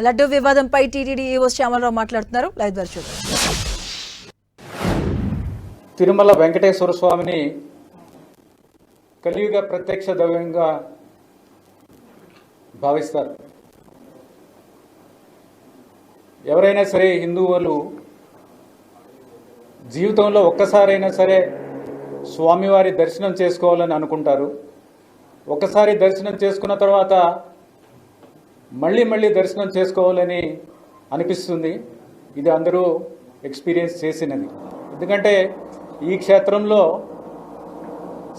లడ్డూ వివాదంపై TTD EO Shyamalarao మాట్లాడుతున్నారు. Live ద్వారా చూద్దాం. తిరుమల వెంకటేశ్వర స్వామిని కలియుగ ప్రత్యక్ష దైవంగా భావిస్తారు. ఎవరైనా సరే హిందువులు జీవితంలో ఒక్కసారైనా సరే స్వామివారి దర్శనం చేసుకోవాలని అనుకుంటారు. ఒకసారి దర్శనం చేసుకున్న తర్వాత మళ్ళీ మళ్ళీ దర్శనం చేసుకోవాలని అనిపిస్తుంది. ఇది అందరూ ఎక్స్పీరియన్స్ చేసినది. ఎందుకంటే ఈ క్షేత్రంలో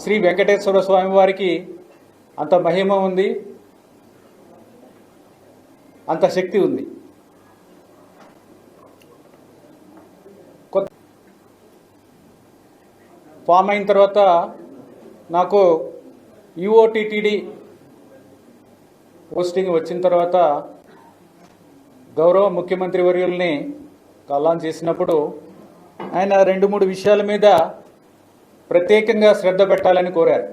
శ్రీ వెంకటేశ్వర స్వామి వారికి అంత మహిమ ఉంది, అంత శక్తి ఉంది. ఫామ్ అయిన తర్వాత నాకు యూఓటీటీడీ పోస్టింగ్ వచ్చిన తర్వాత గౌరవ ముఖ్యమంత్రి వర్యుల్ని కాలాన్ చేసినప్పుడు ఆయన 2-3 విషయాల మీద ప్రత్యేకంగా శ్రద్ధ పెట్టాలని కోరారు.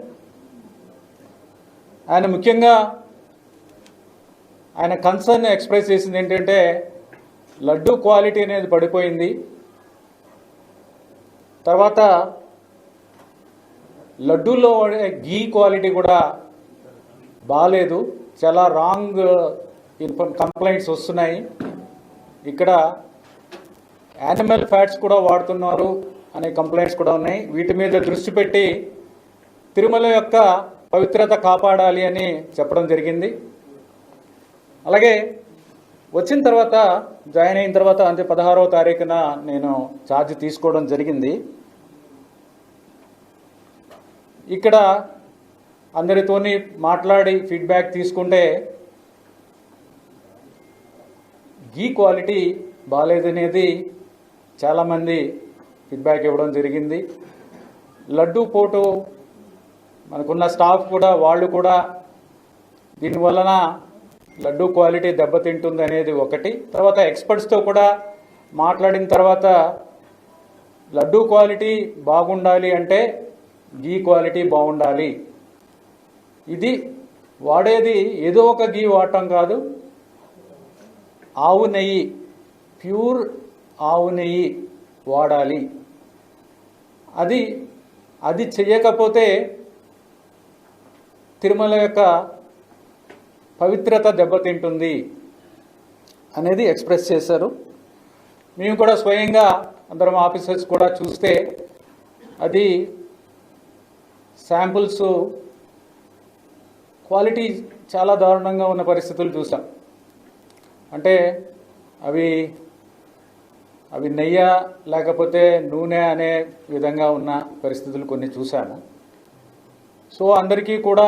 ఆయన ముఖ్యంగా ఆయన కన్సర్న్ ఎక్స్ప్రెస్ చేసింది ఏంటంటే లడ్డూ క్వాలిటీ అనేది పడిపోయింది. తర్వాత లడ్డూలో గీ క్వాలిటీ కూడా బాగాలేదు, చాలా రాంగ్ కంప్లైంట్స్ వస్తున్నాయి, ఇక్కడ యానిమల్ ఫ్యాట్స్ కూడా వాడుతున్నారు అనే కంప్లైంట్స్ కూడా ఉన్నాయి. వీటి మీద దృష్టి పెట్టి తిరుమల యొక్క పవిత్రత కాపాడాలి అని చెప్పడం జరిగింది. అలాగే వచ్చిన తర్వాత జాయిన్ అయిన తర్వాత అంటే 16వ తారీఖున నేను ఛార్జ్ తీసుకోవడం జరిగింది. ఇక్కడ అందరితోని మాట్లాడి ఫీడ్బ్యాక్ తీసుకుంటే గీ క్వాలిటీ బాగాలేదనేది చాలామంది ఫీడ్బ్యాక్ ఇవ్వడం జరిగింది. లడ్డూ పోటు మనకున్న స్టాఫ్ కూడా వాళ్ళు కూడా దీనివలన లడ్డూ క్వాలిటీ దెబ్బతింటుంది అనేది ఒకటి. తర్వాత ఎక్స్పర్ట్స్తో కూడా మాట్లాడిన తర్వాత లడ్డూ క్వాలిటీ బాగుండాలి అంటే గీ క్వాలిటీ బాగుండాలి. ఇది వాడేది ఏదో ఒక గీ వాడటం కాదు, ఆవు నెయ్యి, ప్యూర్ ఆవు నెయ్యి వాడాలి. అది చేయకపోతే తిరుమల యొక్క పవిత్రత దెబ్బతింటుంది అనేది ఎక్స్ప్రెస్ చేశారు. మేము కూడా స్వయంగా అందరం ఆఫీసర్స్ కూడా చూస్తే అది శాంపుల్స్ క్వాలిటీ చాలా దారుణంగా ఉన్న పరిస్థితులు చూసాం. అంటే అవి నెయ్యి లేకపోతే నూనె అనే విధంగా ఉన్న పరిస్థితులు కొన్ని చూశాము. సో అందరికీ కూడా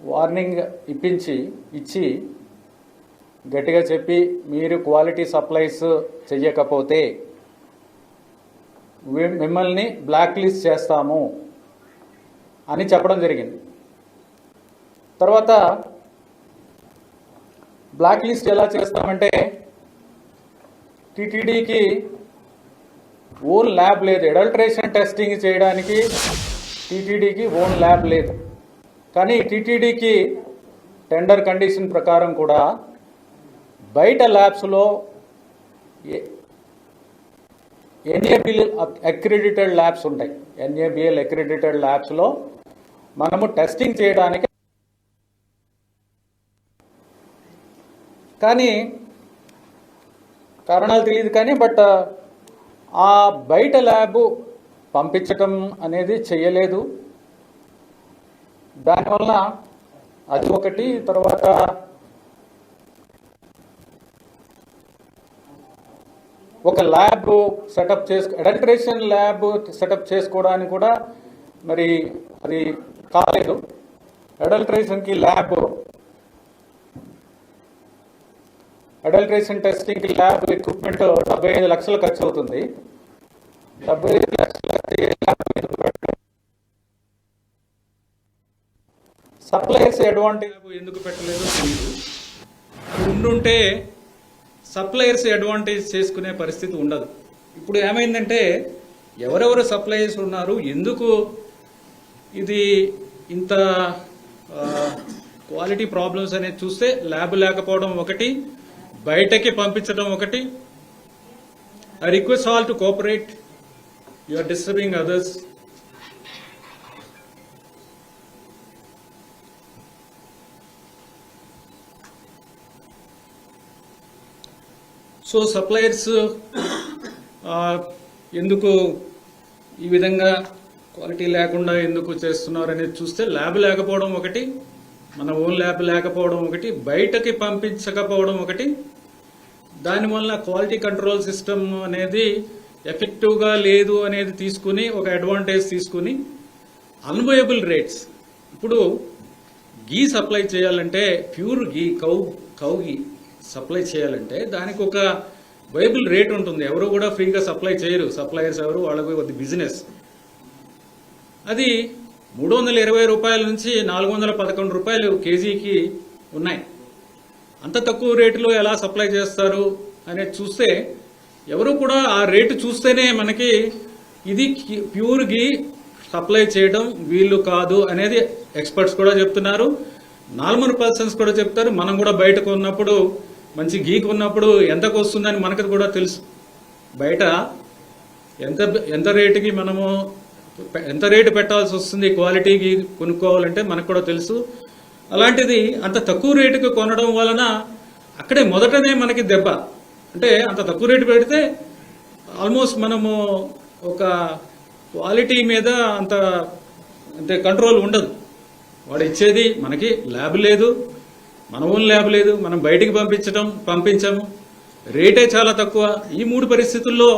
వార్నింగ్ ఇచ్చి గట్టిగా చెప్పి మీరు క్వాలిటీ సప్లైస్ చెయ్యకపోతే మిమ్మల్ని బ్లాక్ లిస్ట్ చేస్తాము అని చెప్పడం జరిగింది. తర్వాత బ్లాక్ లిస్ట్ ఎలా చేస్తామంటే టీటీడీకి ఓన్ ల్యాబ్ లేదు, అడల్ట్రేషన్ టెస్టింగ్ చేయడానికి టీటీడీకి ఓన్ ల్యాబ్ లేదు. కానీ టీటీడీకి టెండర్ కండిషన్ ప్రకారం కూడా బయట ల్యాబ్స్లో ఎన్ఏబిఎల్ అక్రెడిటెడ్ ల్యాబ్స్ ఉంటాయి. ఎన్ఏబిఎల్ అక్రెడిటెడ్ ల్యాబ్స్లో మనము టెస్టింగ్ చేయడానికి, కానీ కారణాలు తెలియదు కానీ బట్ ఆ బయట ల్యాబ్ పంపించటం అనేది చేయలేదు. దానివల్ల అది ఒకటి. తర్వాత ఒక ల్యాబ్ అడల్ట్రేషన్ ల్యాబ్ సెటప్ చేసుకోవడానికి కూడా మరి అది కాలేదు. అడల్ట్రేషన్కి ల్యాబ్, అడల్ట్రేషన్ టెస్టింగ్కి ల్యాబ్ ఎక్విప్మెంట్ 75 లక్షలు ఖర్చు అవుతుంది. 75 లక్షల సప్లైస్ అడ్వాంటేజ్ ఎందుకు పెట్టలేదు తెలియదు. ఉండుంటే సప్లయర్స్ అడ్వాంటేజ్ చేసుకునే పరిస్థితి ఉండదు. ఇప్పుడు ఏమైందంటే ఎవరెవరు సప్లయర్స్ ఉన్నారు, ఎందుకు ఇది ఇంత క్వాలిటీ ప్రాబ్లమ్స్ అనేది చూస్తే ల్యాబ్ లేకపోవడం ఒకటి, బయటకి పంపించడం ఒకటి. I request all to cooperate, you are disturbing others. So suppliers ఎందుకు ఈ విధంగా క్వాలిటీ లేకుండా ఎందుకు చేస్తున్నారు అనేది చూస్తే ల్యాబ్ లేకపోవడం ఒకటి, మన ఓన్ ల్యాబ్ లేకపోవడం ఒకటి, బయటకి పంపించకపోవడం ఒకటి. దానివల్ల క్వాలిటీ కంట్రోల్ సిస్టమ్ అనేది ఎఫెక్టివ్గా లేదు అనేది తీసుకుని ఒక అడ్వాంటేజ్ తీసుకుని అన్వయబుల్ రేట్స్. ఇప్పుడు గీ సప్లై చేయాలంటే ప్యూర్ గీ కౌ గీ సప్లై చేయాలంటే దానికి ఒక వైబుల్ రేట్ ఉంటుంది. ఎవరు కూడా ఫ్రీగా సప్లై చేయరు, సప్లయర్స్ ఎవరు, వాళ్ళకి కొద్ది బిజినెస్. అది 320 రూపాయల నుంచి 411 రూపాయలు కేజీకి ఉన్నాయి. అంత తక్కువ రేటులో ఎలా సప్లై చేస్తారు అనేది చూస్తే ఎవరు కూడా ఆ రేటు చూస్తేనే మనకి ఇది ప్యూర్ గీ సప్లై చేయడం వీళ్ళు కాదు అనేది ఎక్స్పర్ట్స్ కూడా చెప్తున్నారు, నార్మల్ పర్సన్స్ కూడా చెప్తారు. మనం కూడా బయట కొన్నప్పుడు, మంచి గీ కొన్నప్పుడు ఎంతకు వస్తుందని మనకు కూడా తెలుసు. బయట ఎంత రేటుకి మనము ఎంత రేటు పెట్టాల్సి వస్తుంది క్వాలిటీకి కొనుక్కోవాలంటే మనకు కూడా తెలుసు. అలాంటిది అంత తక్కువ రేటుకి కొనడం వలన అక్కడే మొదటనే మనకి దెబ్బ. అంటే అంత తక్కువ రేటు పెడితే ఆల్మోస్ట్ మనము ఒక క్వాలిటీ మీద అంటే కంట్రోల్ ఉండదు. వాడు ఇచ్చేది మనకి ల్యాబ్ లేదు, మన ఓన్ ల్యాబ్ లేదు, మనం బయటికి పంపించాము, రేటే చాలా తక్కువ. ఈ 3 పరిస్థితుల్లో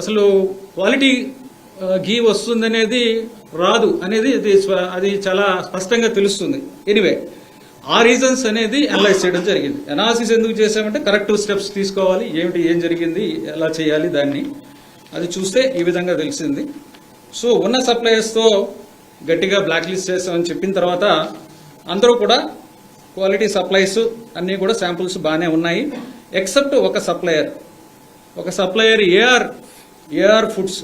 అసలు క్వాలిటీ గీ వస్తుందనేది రాదు అనేది అది చాలా స్పష్టంగా తెలుస్తుంది. ఎనీవే ఆ రీజన్స్ అనేది అనలైజ్ చేయడం జరిగింది. అనాలిసిస్ ఎందుకు చేసామంటే కరెక్టివ్ స్టెప్స్ తీసుకోవాలి, ఏం జరిగింది, ఎలా చేయాలి దాన్ని, అది చూస్తే ఈ విధంగా తెలిసింది. సో ఉన్న సప్లయర్స్తో గట్టిగా బ్లాక్ లిస్ట్ చేస్తామని చెప్పిన తర్వాత అందరూ కూడా క్వాలిటీ సప్లైస్ అన్నీ కూడా శాంపుల్స్ బాగానే ఉన్నాయి, ఎక్సెప్ట్ ఒక supplier AR foods,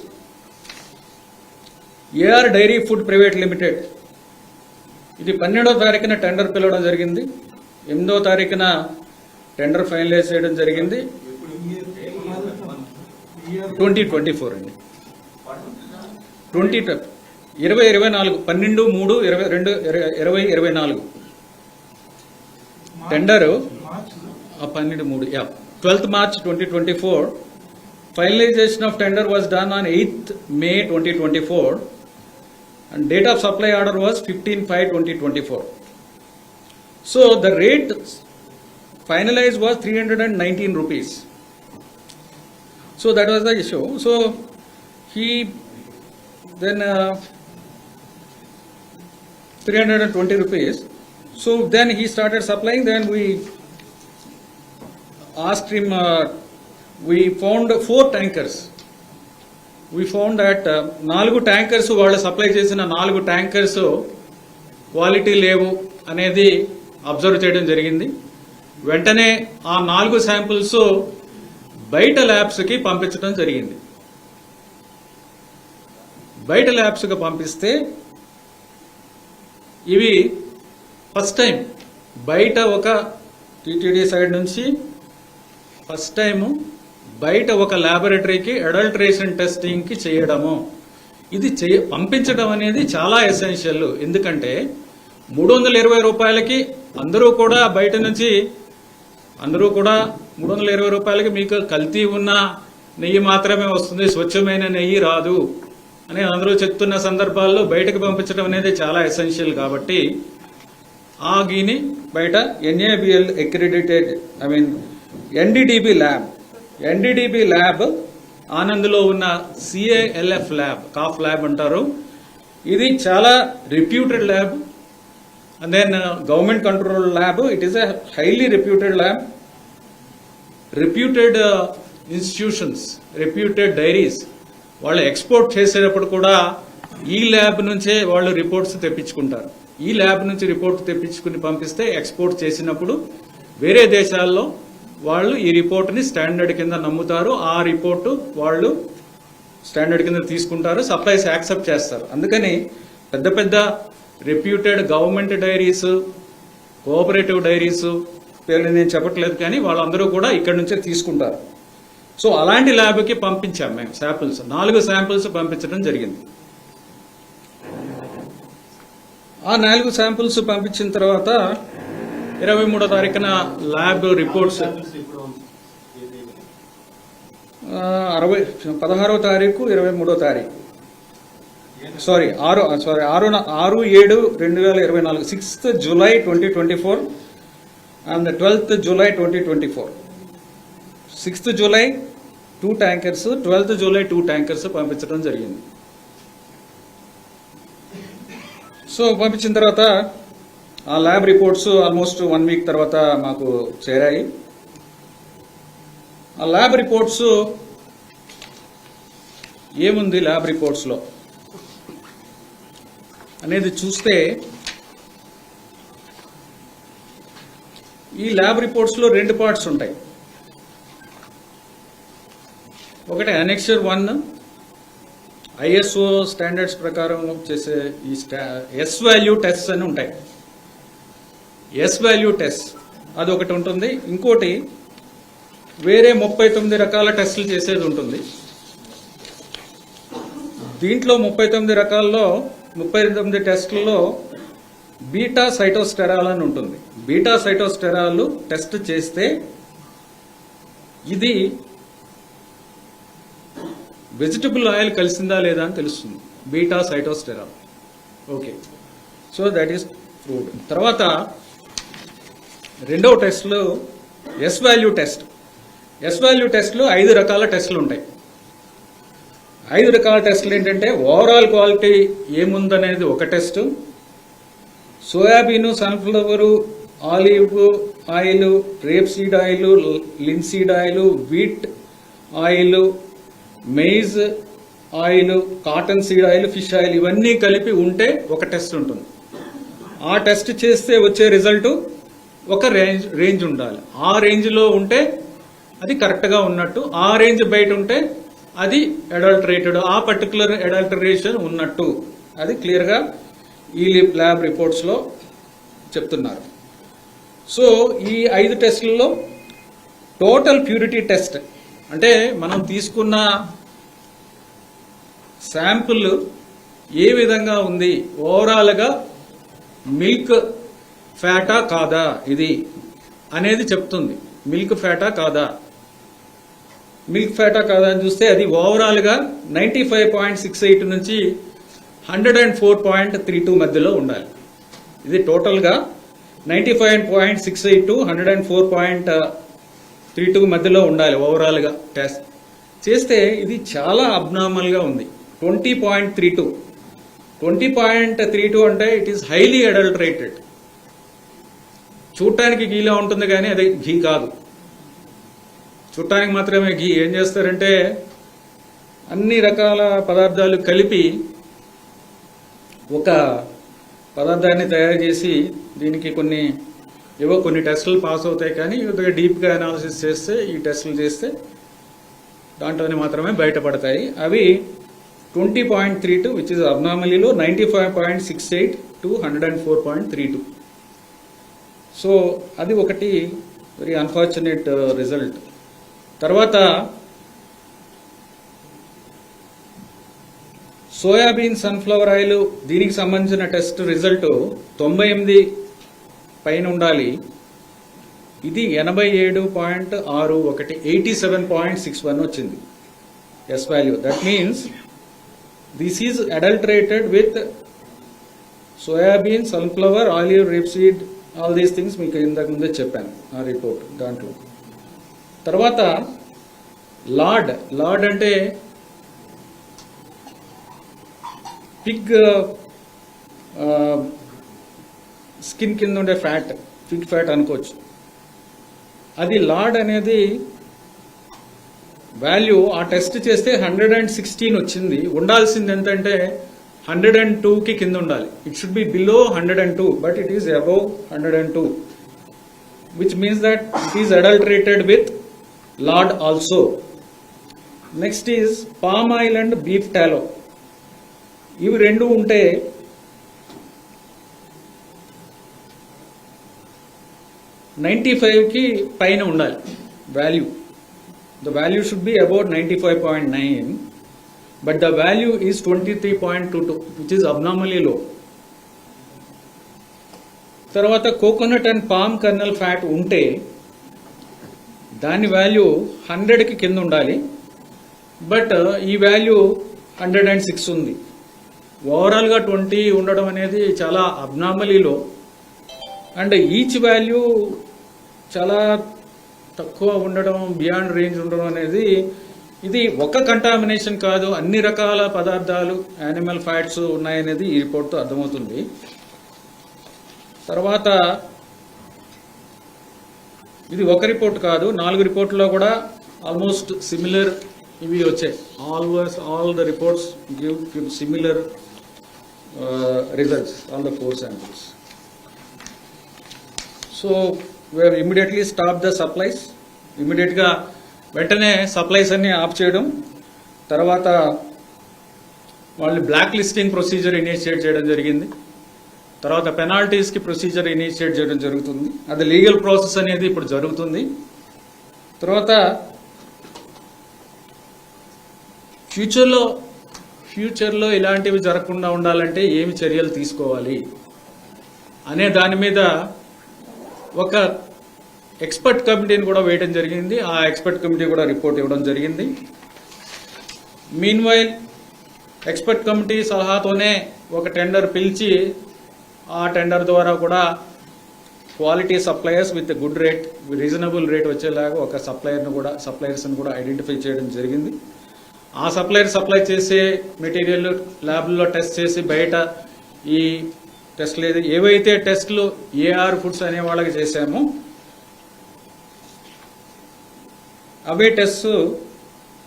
AR dairy food private limited. ఇది 12వ తారీఖున టెండర్ పిలవడం జరిగింది, 8వ తారీఖున టెండర్ ఫైనలైజ్ చేయడం జరిగింది. 2024 అండి, 2024 12/3/2024 tender 12th March 2024. Finalization of tender was done on 8th May 2024 and date of supply order was 15/5/2024. So the rate finalized was 319 rupees. So that was the issue. So he then 320 rupees. So then he started supplying. Then we asked him, we found 4 tankers. We found that 4 tankers వాళ్ళు supply చేసిన 4 tankers quality లేవు అనేది observe చేయడం జరిగింది. వెంటనే ఆ 4 samples బయట ల్యాబ్స్కి పంపించడం జరిగింది. బయట ల్యాబ్స్కి పంపిస్తే ఇవి ఫస్ట్ టైం బయట ఒక టీటీడీ సైడ్ నుంచి ఫస్ట్ టైము బయట ఒక ల్యాబొరేటరీకి అడల్ట్రేషన్ టెస్టింగ్కి చేయడము, ఇది పంపించడం అనేది చాలా ఎసెన్షియల్. ఎందుకంటే 320 రూపాయలకి అందరూ కూడా బయట నుంచి 320 రూపాయలకి మీకు కల్తీ ఉన్న నెయ్యి మాత్రమే వస్తుంది, స్వచ్ఛమైన నెయ్యి రాదు అని అందరూ చెప్తున్న సందర్భాల్లో బయటకు పంపించడం అనేది చాలా ఎసెన్షియల్. కాబట్టి ఆ గీని బయట NABL అక్రిడిటెడ్ NDDB ల్యాబ్ ఆనంద్లో ఉన్న CALF ల్యాబ్, కాఫ్ ల్యాబ్ అంటారు. ఇది చాలా reputed lab. And then government control lab, it is a highly reputed lab. Reputed institutions, reputed dairies వాళ్ళు ఎక్స్పోర్ట్ చేసేటప్పుడు కూడా ఈ ల్యాబ్ నుంచే వాళ్ళు రిపోర్ట్స్ తెప్పించుకుంటారు. ఈ ల్యాబ్ నుంచి రిపోర్ట్ తెప్పించుకుని పంపిస్తే ఎక్స్పోర్ట్ చేసినప్పుడు వేరే దేశాల్లో వాళ్ళు ఈ రిపోర్ట్ని స్టాండర్డ్ కింద నమ్ముతారు. ఆ రిపోర్టు వాళ్ళు స్టాండర్డ్ కింద తీసుకుంటారు, సప్లైస్ యాక్సెప్ట్ చేస్తారు. అందుకని పెద్ద పెద్ద reputed government diaries, cooperative diaries పేర్లు నేను చెప్పట్లేదు, కానీ వాళ్ళందరూ కూడా ఇక్కడి నుంచే తీసుకుంటారు. సో అలాంటి ల్యాబ్కి పంపించాం మేము శాంపిల్స్, 4 శాంపిల్స్ పంపించడం జరిగింది. ఆ 4 శాంపిల్స్ పంపించిన తర్వాత 23వ తారీఖున ల్యాబ్ రిపోర్ట్స్ 16వ తారీఖు 23వ తారీఖు 6/7/2024 6th July 2024 and 12th July 2024. 6th July 2 tankers, 12th July 2 tankers పంపించడం జరిగింది. సో పంపించిన తర్వాత ఆ ల్యాబ్ రిపోర్ట్స్ ఆల్మోస్ట్ 1 వీక్ తర్వాత మాకు చేరాయి. ఆ ల్యాబ్ రిపోర్ట్స్ ఏముంది ల్యాబ్ రిపోర్ట్స్లో అనేది చూస్తే, ఈ ల్యాబ్ రిపోర్ట్స్లో 2 పార్ట్స్ ఉంటాయి. ఒకటి అనెక్చర్ 1 ISO స్టాండర్డ్స్ ప్రకారం చేసే ఈ ఎస్ వాల్యూ టెస్ట్ అని ఉంటాయి. ఎస్ వాల్యూ టెస్ట్ అది ఒకటి ఉంటుంది. ఇంకోటి వేరే 39 రకాల టెస్టులు చేసేది ఉంటుంది. దీంట్లో 39 రకాల్లో 39 టెస్టుల్లో బీటా సైటోస్టెరాల్ అని ఉంటుంది. బీటా సైటోస్టెరాల్ టెస్ట్ చేస్తే ఇది వెజిటబుల్ ఆయిల్ కలిసిందా లేదా అని తెలుస్తుంది. Beta sitosterol. Okay, so that is proved. తర్వాత రెండవ టెస్ట్లో S value test. S value టెస్ట్లో 5 రకాల టెస్టులు ఉంటాయి. 5 రకాల టెస్టులు ఏంటంటే, ఓవరాల్ క్వాలిటీ ఏముందనేది ఒక test, soybean, sunflower, olive oil, rape seed oil, linseed oil, wheat oil, maize oil, cotton seed oil, fish oil ఇవన్నీ కలిపి ఉంటే ఒక టెస్ట్ ఉంటుంది. ఆ టెస్ట్ చేస్తే వచ్చే రిజల్ట్ ఒక రేంజ్ ఉండాలి. ఆ రేంజ్లో ఉంటే అది కరెక్ట్గా ఉన్నట్టు, ఆ రేంజ్ బయట ఉంటే అది అడల్టరేటెడ్, ఆ పర్టికులర్ అడల్టరేషన్ ఉన్నట్టు అది క్లియర్గా ఈ ల్యాబ్ రిపోర్ట్స్లో చెప్తున్నారు. సో ఈ 5 టెస్టులలో టోటల్ ప్యూరిటీ టెస్ట్ అంటే మనం తీసుకున్న శాంపుల్ ఏ విధంగా ఉంది, ఓవరాల్గా మిల్క్ ఫ్యాటా కాదా ఇది అనేది చెప్తుంది. మిల్క్ ఫ్యాటా కాదా, మిల్క్ ఫ్యాటా కాదా అని చూస్తే అది ఓవరాల్గా 95.68 నుంచి 104.32 మధ్యలో ఉండాలి. ఇది టోటల్గా 95.68 to 104.32 మధ్యలో ఉండాలి ఓవరాల్గా టెస్ట్ చేస్తే. ఇది చాలా అబ్నార్మల్గా ఉంది. 20.32 అంటే ఇట్ ఈస్ హైలీ అడల్టరేటెడ్. చూడటానికి ఘీలా ఉంటుంది కానీ అది ఘీ కాదు, చూడటానికి మాత్రమే ఘీ. ఏం చేస్తారంటే అన్ని రకాల పదార్థాలు కలిపి ఒక పదార్థాన్ని తయారు చేసి దీనికి కొన్ని టెస్టులు పాస్ అవుతాయి, కానీ డీప్గా అనాలిసిస్ చేస్తే ఈ టెస్టులు చేస్తే దాంట్లోనే మాత్రమే బయటపడతాయి. అవి 20.32 విచ్ ఇస్ అబ్నార్మలీలో 95.68 to 104.32. సో అది ఒకటి వెరీ అన్ఫార్చునేట్ రిజల్ట్. తర్వాత సోయాబీన్, సన్ఫ్లవర్ ఆయిల్ దీనికి సంబంధించిన టెస్ట్ రిజల్ట్ 98 పైన ఉండాలి. ఇది 87.61 87.61 వచ్చింది S value. That means this is adulterated with soybean, sunflower, olive, rapeseed, all these things మీకు ఇంతకు ముందే చెప్పాను ఆ రిపోర్ట్ దాంట్లో. తర్వాత లార్డ్ అంటే పిగ్ స్కిన్ కింద ఉండే ఫ్యాట్, పిగ్ ఫ్యాట్ అనుకోవచ్చు. అది లార్డ్ అనేది వాల్యూ ఆ టెస్ట్ చేస్తే 116 వచ్చింది. ఉండాల్సింది ఎంతంటే 102కి కింద ఉండాలి. It should be below 102, but it is above 102, which means that it is adulterated with lard also. Next is palm oil and beef tallow. ఇవి రెండు ఉంటే 95కి పైన ఉండాలి value. The value should be about 95.9, but the value is 23.22, which is abnormally లో. తర్వాత coconut and palm colonel fat ఉంటే దాని value 100కి కింద ఉండాలి, బట్ ఈ వాల్యూ 106 ఉంది. ఓవరాల్గా 20 ఉండడం అనేది చాలా అబ్నార్మలీ లో. అండ్ ఈచ్ వాల్యూ చాలా తక్కువ ఉండడం, బియాండ్ రేంజ్ ఉండడం అనేది ఇది ఒక కంటామినేషన్ కాదు, అన్ని రకాల పదార్థాలు యానిమల్ ఫ్యాట్స్ ఉన్నాయనేది ఈ రిపోర్ట్తో అర్థమవుతుంది. తర్వాత ఇది ఒక రిపోర్ట్ కాదు, 4 రిపోర్ట్లో కూడా ఆల్మోస్ట్ సిమిలర్ ఇవి వచ్చాయి. All the reports give similar results on the 4 samples. So we have immediately stopped the supplies. ఇమ్మీడియట్గా వెంటనే సప్లైస్ అన్ని ఆఫ్ చేయడం. తర్వాత వాళ్ళు బ్లాక్ లిస్టింగ్ ప్రొసీజర్ ఇనిషియేట్ చేయడం జరిగింది. తర్వాత పెనాల్టీస్కి ప్రొసీజర్ ఇనిషియేట్ చేయడం జరుగుతుంది. అది లీగల్ ప్రాసెస్ అనేది ఇప్పుడు జరుగుతుంది. తర్వాత ఫ్యూచర్లో ఇలాంటివి జరగకుండా ఉండాలంటే ఏమి చర్యలు తీసుకోవాలి అనే దాని మీద ఒక ఎక్స్పర్ట్ కమిటీని కూడా వేయడం జరిగింది. ఆ ఎక్స్పర్ట్ కమిటీ కూడా రిపోర్ట్ ఇవ్వడం జరిగింది. మీన్వైల్ ఎక్స్పర్ట్ కమిటీ సలహాతోనే ఒక టెండర్ పిలిచి ఆ టెండర్ ద్వారా కూడా quality suppliers with good rate, reasonable rate వచ్చేలాగా ఒక సప్లయర్స్ని కూడా ఐడెంటిఫై చేయడం జరిగింది. ఆ సప్లై చేసే మెటీరియల్ ల్యాబ్లో టెస్ట్ చేసి బయట ఈ టెస్ట్లు ఏవైతే టెస్ట్లు ఏఆర్ ఫుడ్స్ అనే వాళ్ళకి చేశామో అవే టెస్ట్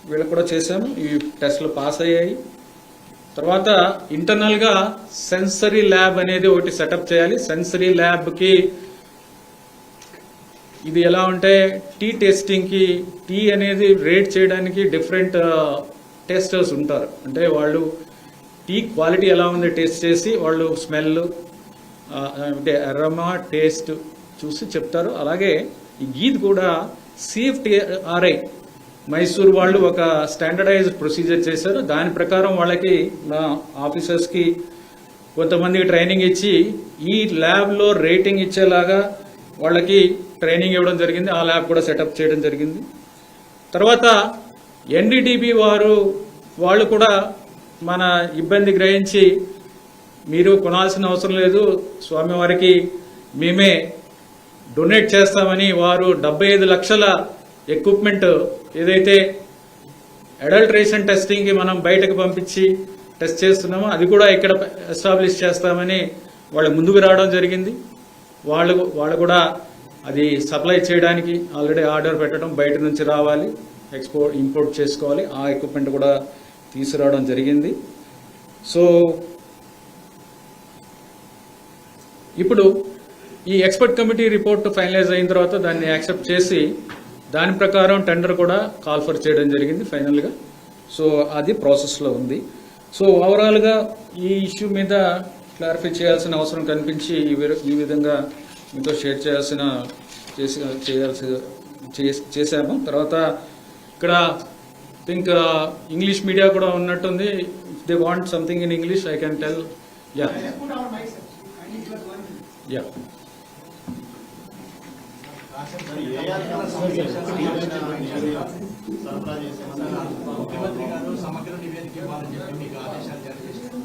వీళ్ళకి కూడా చేశాము. ఈ టెస్ట్లు పాస్ అయ్యాయి. తర్వాత ఇంటర్నల్గా సెన్సరీ ల్యాబ్ అనేది ఒకటి సెటప్ చేయాలి. సెన్సరీ ల్యాబ్కి ఇది ఎలా ఉంటే టీ టెస్టింగ్కి, టీ అనేది రేట్ చేయడానికి డిఫరెంట్ టెస్టర్స్ ఉంటారు. అంటే వాళ్ళు టీ క్వాలిటీ ఎలా ఉంది టేస్ట్ చేసి వాళ్ళు స్మెల్, అంటే అరోమా, టేస్ట్ చూసి చెప్తారు. అలాగే ఈ గీద్ కూడా CFTRI మైసూర్ వాళ్ళు ఒక స్టాండర్డైజ్డ్ ప్రొసీజర్ చేశారు. దాని ప్రకారం వాళ్ళకి నా ఆఫీసర్స్కి కొంతమందికి ట్రైనింగ్ ఇచ్చి ఈ ల్యాబ్లో రేటింగ్ ఇచ్చేలాగా వాళ్ళకి ట్రైనింగ్ ఇవ్వడం జరిగింది. ఆ ల్యాబ్ కూడా సెటప్ చేయడం జరిగింది. తర్వాత NDDB వాళ్ళు కూడా మన ఇబ్బంది గ్రహించి మీరు కొనాల్సిన అవసరం లేదు, స్వామివారికి మేమే డొనేట్ చేస్తామని వారు 75 లక్షల ఎక్విప్మెంట్ ఏదైతే అడల్ట్రేషన్ టెస్టింగ్కి మనం బయటకు పంపించి టెస్ట్ చేస్తున్నామో అది కూడా ఇక్కడ ఎస్టాబ్లిష్ చేస్తామని వాళ్ళు ముందుకు రావడం జరిగింది. వాళ్ళు కూడా అది సప్లై చేయడానికి ఆల్రెడీ ఆర్డర్ పెట్టడం, బయట నుంచి రావాలి, ఇంపోర్ట్ చేసుకోవాలి. ఆ ఎక్విప్మెంట్ కూడా తీసుకురావడం జరిగింది. సో ఇప్పుడు ఈ ఎక్స్పర్ట్ కమిటీ రిపోర్ట్ ఫైనలైజ్ అయిన తర్వాత దాన్ని యాక్సెప్ట్ చేసి దాని ప్రకారం టెండర్ కూడా కాల్ఫర్ చేయడం జరిగింది ఫైనల్గా. సో అది ప్రాసెస్లో ఉంది. సో ఓవరాల్గా ఈ ఇష్యూ మీద క్లారిఫై చేయాల్సిన అవసరం కనిపించి ఈ విధంగా మీతో షేర్ చేశాము. తర్వాత ఇక్కడ థింక్ ఇంగ్లీష్ మీడియా కూడా ఉన్నట్టుంది. If they want something in English I can tell. Yeah yeah ముఖ్యమంత్రి గారు సమగ్ర నివేదిక ఇవ్వాలని చెప్పి మీకు ఆదేశాలు జారీ చేశారు.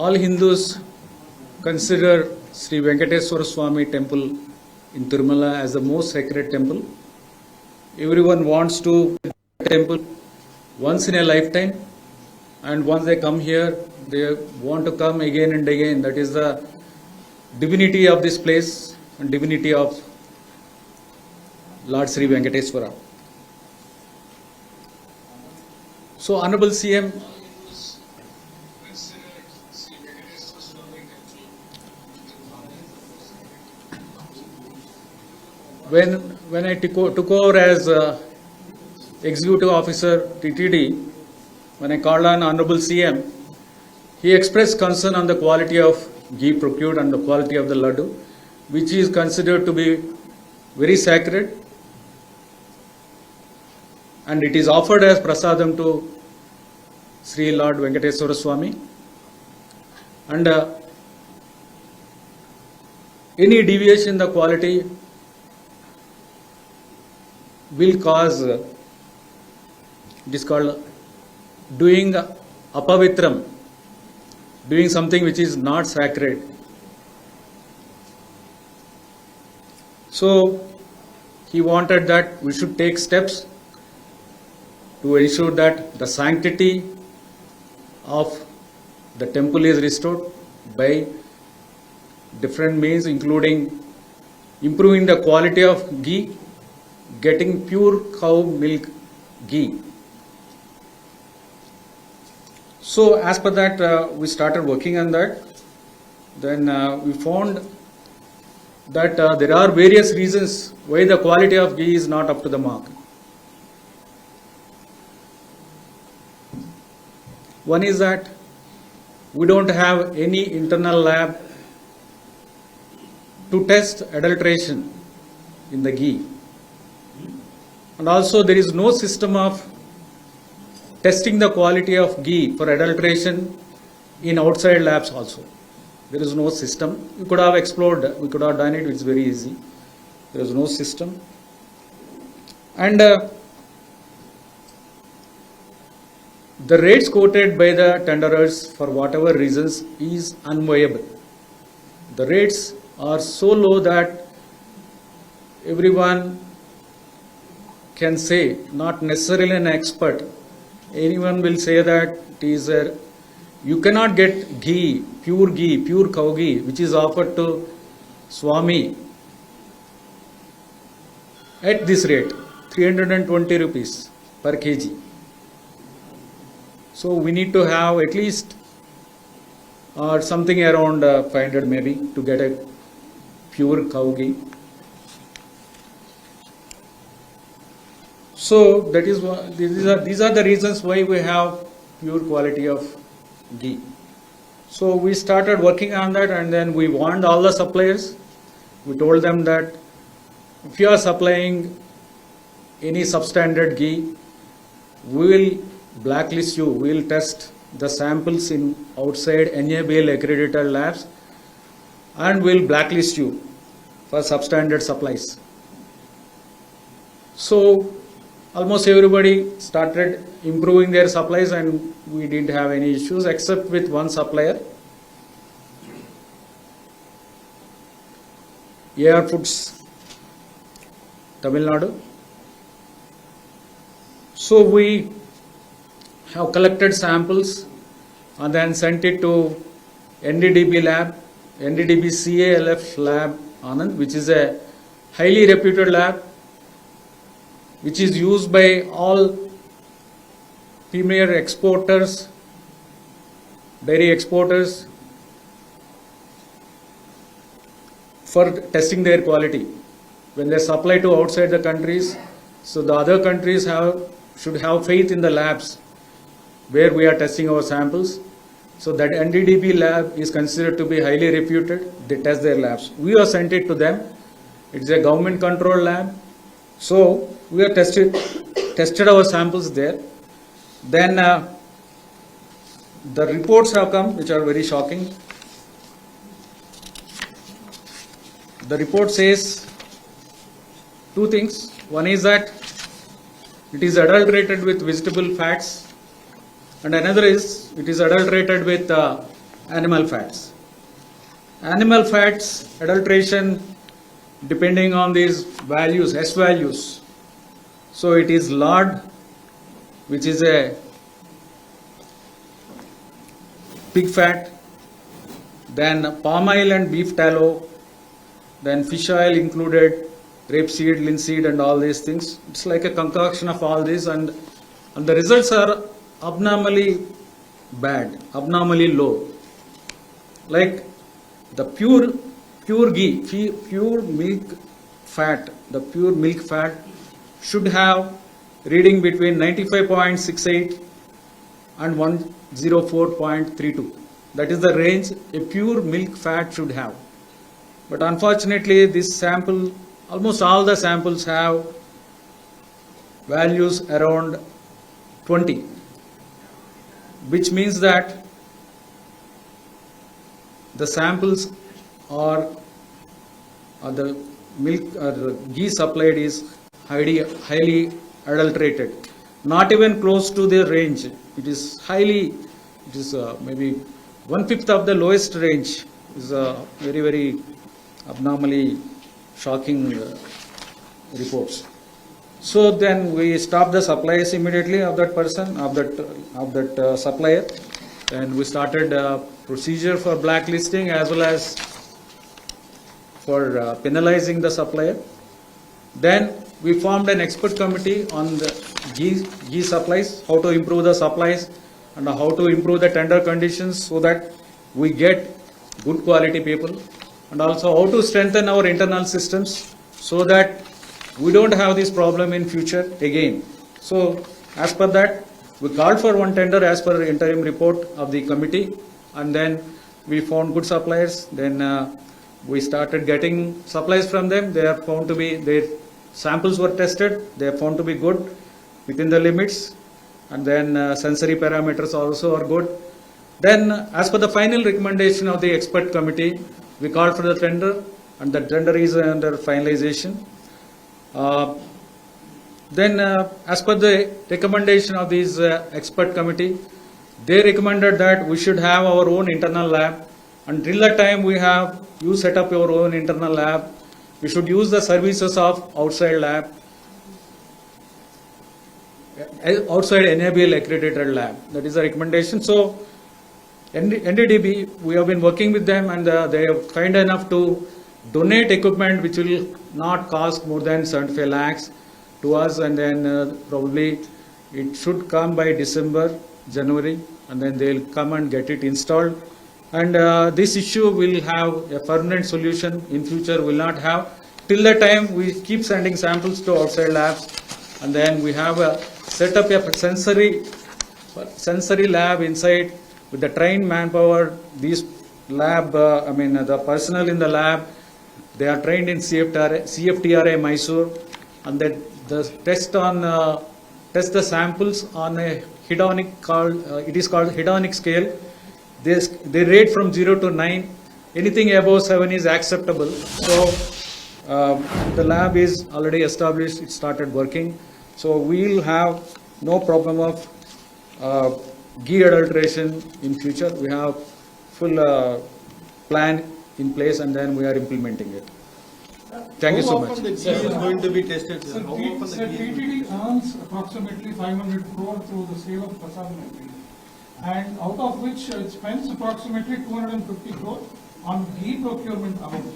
All Hindus consider Sri Venkateswara Swami temple in Tirumala as the most sacred temple. Everyone wants to visit the temple once in a lifetime, and once they come here, they want to come again and again. That is the divinity of this place and divinity of Lord Sri Venkateswara. So Honorable CM, when I took over as Executive Officer TTD, when I called on Honorable CM, he expressed concern on the quality of ghee procured and the quality of the laddu, which is considered to be very sacred, and it is offered as prasadam to Sri Lord Venkateswara Swami. And any deviation in the quality will cause, it is called doing apavitram, doing something which is not sacred. So he wanted that we should take steps to ensure that the sanctity of the temple is restored by different means, including improving the quality of ghee, getting pure cow milk ghee. So as per that, we started working on that. Then we found that there are various reasons why the quality of ghee is not up to the mark. One is that we don't have any internal lab to test adulteration in the ghee. And also there is no system of testing the quality of ghee for adulteration in outside labs also. There is no system. We could have explored, we could have done it, it's very easy. There is no system. And the rates quoted by the tenderers for whatever reasons is unviable. The rates are so low that everyone can say, not necessarily an expert, anyone will say that it is you cannot get ghee, pure cow ghee, which is offered to Swami at this rate, 320 rupees per kg. So we need to have at least something around 500 maybe to get a pure cow ghee. So that is these are the reasons why we have pure quality of ghee. So we started working on that, and then we warned all the suppliers. We told them that if you are supplying any substandard ghee, we will blacklist you. We will test the samples in outside NABL accredited labs and we will blacklist you for substandard supplies. So almost everybody started improving their supplies and we didn't have any issues except with one supplier, AR Foods, Tamil Nadu. So we have collected samples and then sent it to NDDB lab, NDDB CALF lab Anand, which is a highly reputed lab which is used by all premier exporters, dairy exporters for testing their quality. When they supply to outside the countries, so the other countries should have faith in the labs where we are testing our samples. So that NDDB lab is considered to be highly reputed. They test their labs. We have sent it to them. It's a government controlled lab. So we have tested our samples there. Then the reports have come which are very shocking. The report says two things. One is that it is adulterated with vegetable fats, and another is it is adulterated with animal fats. Animal fats adulteration depending on these values, S values. So it is lard, which is a pig fat, then palm oil and beef tallow, then fish oil included, rapeseed, linseed and all these things. It's like a concoction of all this, and the results are abnormally bad, abnormally low. Like the pure ghee, pure milk fat, the pure milk fat should have reading between 95.68 and 104.32. That is the range a pure milk fat should have. But unfortunately, this sample, almost all the samples have values around 20, which means that the samples or the milk or ghee supplied is highly adulterated, not even close to the range. It is maybe 1/5 of the lowest range. Is very abnormally shocking reports. So then we stopped the supplies immediately of that person, of that supplier, and we started procedure for blacklisting as well as for penalizing the supplier. Then we formed an expert committee on the ghee supplies, how to improve the supplies and how to improve the tender conditions so that we get good quality people, and also how to strengthen our internal systems so that we don't have this problem in future again. So as per that, we called for one tender as per the interim report of the committee, and then we found good suppliers. Then we started getting supplies from them. They are found to be, their samples were tested. They are found to be good within the limits, and then sensory parameters also are good. Then as per the final recommendation of the expert committee, we called for the tender, and the tender is under finalization. Then as per the recommendation of this expert committee, they recommended that we should have our own internal lab, and till that time you set up your own internal lab. We should use the services of outside lab, outside NABL accredited lab. That is the recommendation. So NDDB, we have been working with them, and they are kind enough to donate equipment which will not cost more than 75 lakhs to us, and then probably it should come by December, January, and then they'll come and get it installed. And this issue will have a permanent solution in future. Will not have. Till the time we keep sending samples to outside labs, and then we have set up a sensory lab inside with the trained manpower. These lab, the personnel in the lab, they are trained in CFTRA Mysore, and then the test the samples on a hedonic it is called hedonic scale. They rate from 0 to 9. Anything above 7 is acceptable. So the lab is already established. It started working. So we will have no problem of ghee adulteration in future. We have full plan in place, and then we are implementing it. Thank you so much. How often the ghee is going to be tested, sir? Sir, How often the ghee is TTD earns approximately 500 crore through the sale of Prasad Agreement, and out of which it spends approximately 250 crore on ghee procurement alone.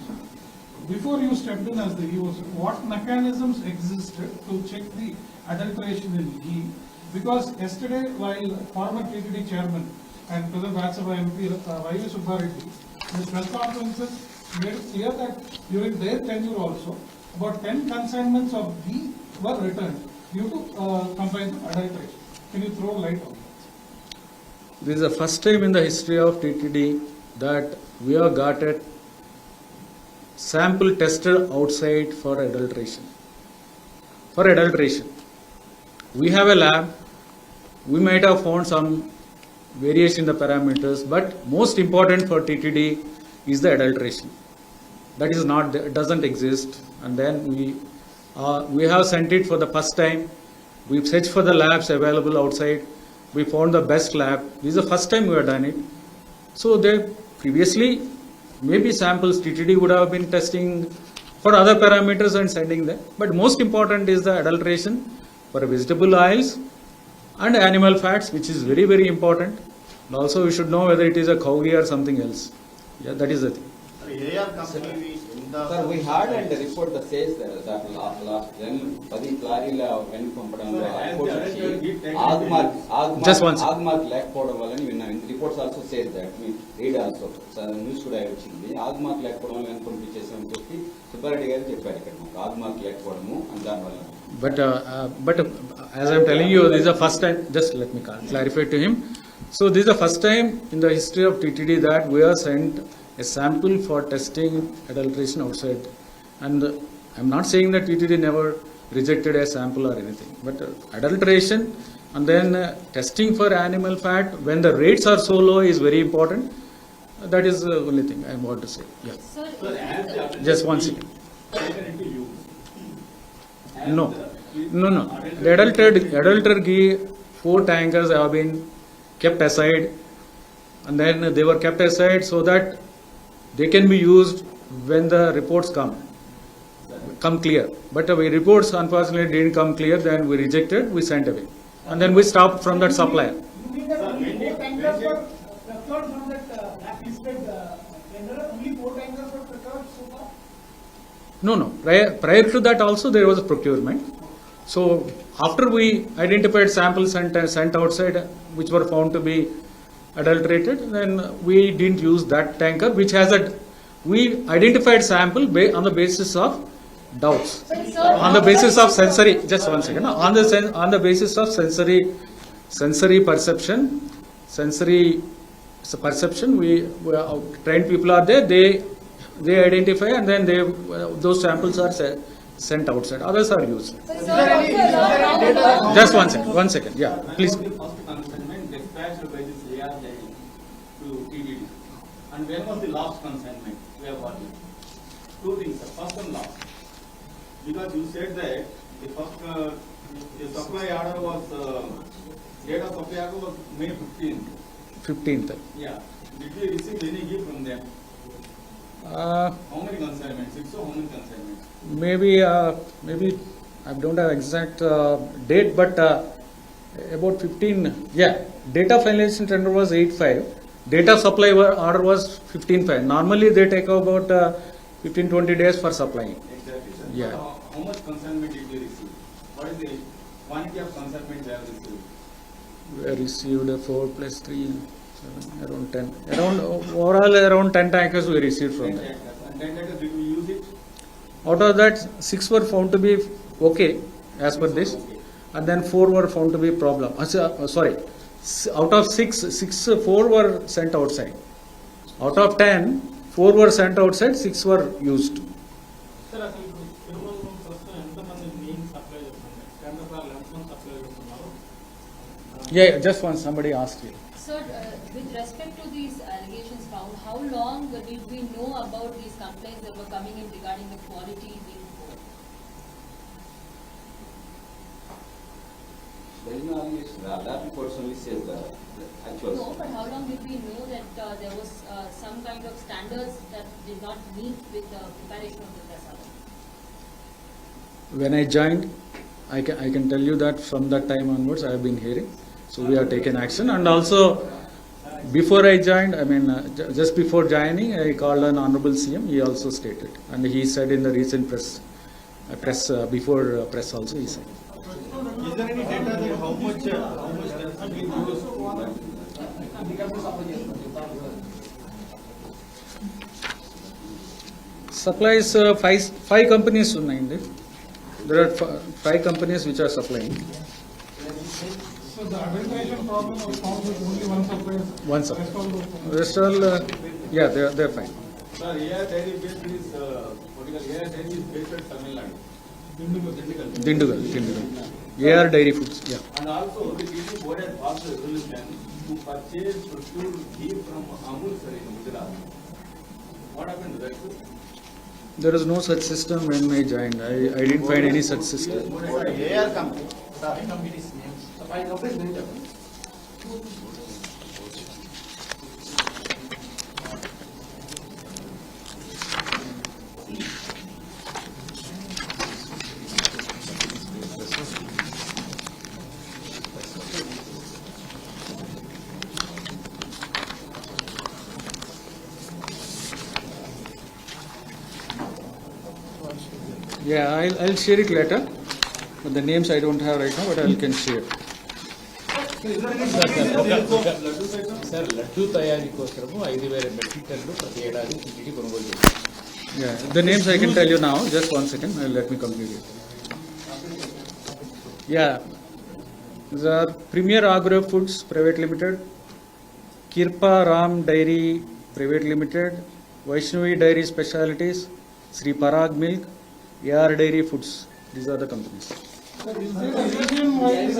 Before you stepped in as the EOC, what mechanisms existed to check the adulteration in ghee? Because yesterday, while former TTD chairman and present Rajya Sabha MP Y.V. Subbareddy, in his press conferences made it clear that during their tenure also, about 10 consignments of ghee were returned due to complaints of adulteration. Can you throw light on that? This is the first time in the history of TTD that we have got a sample tested outside for adulteration. For adulteration, we have a lab. We might have found some variation in the parameters, but most important for TTD is the adulteration. That is not, doesn't exist. And then we have sent it for the first time. We've searched for the labs available outside. We found the best lab. This is the first time we have done it. So they previously, maybe samples TTD would have been testing for other parameters and sending them. But most important is the adulteration for vegetable oils and animal fats, which is very, very important. And also we should know whether it is a cow ghee or something else. Yeah, that is the thing. AR company in the Sir, we had and the report that says that last then 10 లారీల when పంపడంలో reports వచ్చి Just one second. Agmark లేకపోవడం వల్ల విన్నాం. Reports also says that me read also news కూడా వచ్చింది. ఆగ్మార్క్ లేకపోవడం వల్ల when పంపించేసామని చెప్పి సుబ్బారెడ్డి గారు చెప్పారు ఇక్కడ మాకు ఆగ్మార్క్ లేకపోవడము అని దానివల్ల. But as I'm telling you, this is the first time. Just let me clarify to him. So this is the first time in the history of TTD that we are sent a sample for testing adulteration outside. And I'm not saying that TTD never rejected a sample or anything, but adulteration and then testing for animal fat when the rates are so low is very important. That is the only thing I want to say. Yeah. Just one second. No. The adulterated ghee, 4 tankers have been kept aside, and then they were kept aside so that they can be used when the reports come clear. But the reports unfortunately didn't come clear, then we rejected, we sent away. And then we stopped from that supplier. You mean that only 4 tankers were procured from that blacklisted tender? Only 4 tankers were procured so far? No. Prior to that also there was a procurement. So after we identified samples and sent outside which were found to be adulterated, then we didn't use that tanker which has we identified sample on the basis of doubts. On the basis of sensory, just one second, on the basis of sensory perception, we trained people are there, they identify and then those samples are sent outside, others are used. Just one second, yeah, please. The first consignment dispatched by this ARJ to TDD. And when was the last consignment we have got it? 2 things, sir. First and last. Because you said that the first the supply order was date of supply order was May 15th. Yeah. Did we receive any gift from them? How many consignments? 6 or how many consignments? Maybe I don't have exact date, but about 15. Yeah, date of finalization tender was 8/5. Date of supply order was 15/5. Normally they take about 15-20 days for supplying. Exactly, sir. Yeah. But how much consignment did we receive? What is the quantity of consignment they have received? We received 4 plus 3, 7, around 10. Overall around 10 tankers we received from them. And then did we use it? Out of that, 6 were found to be okay as per this, and then 4 were found to be problem. Out of 6, 4 were sent outside. Out of 10, 4 were sent outside, 6 were used. Sir, అసలు తిరుమలలో ప్రస్తుతం ఎంతమంది main supply చేస్తున్నారు? Tender ఎంతమంది supply చేస్తున్నారు? Yeah, just once somebody asked you. Sir, with respect to these allegations found, how long did we know about these complaints that were coming in regarding the quality being poor? There is no allegation. That report only says the actual. No, but how long did we know that there was some kind of standards that did not meet with the preparation of the prasada? When I joined, I can tell you that from that time onwards I have been hearing. So we have taken action, and also before I joined, just before joining, I called an honorable CM. He also stated, and he said in the recent press before press also he said. Is there any data that how much has been used? Supplies 5 companies ఉన్నాయండి. There are 5 companies which are supplying. So the adulteration problem was found with only one supplier? One supplier. Rest all Yeah, they're fine. Sir, AR Dairy based is particular AR Dairy is based at Tamil Nadu. Dindugal. AR Dairy Foods. Yeah. And also the TTD board had passed a resolution to procure ghee from Amul sir in Gujarat. What happened to that? There is no such system when I joined. I didn't find any such system. AR company. Sorry, company's name. So 5 companies name. Yeah, I'll share it later. But the names I don't have right now, but I can share. Sir laddu తయారీ కోసము 5,000 metric టన్నులు ప్రతి ఏడాది TTD కొనుగోలు చేస్తుంది. Yeah, the names I can tell you now. Just 1 second. Let me complete it. Yeah, these are Premier Agro Foods Private Limited, Kirpa Ram Dairy Private Limited, Vaishnavi Dairy Specialities, Sri Parag Milk, AR Dairy Foods. These are the companies. Sir, is there a region-wise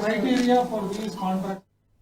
criteria for these contracts?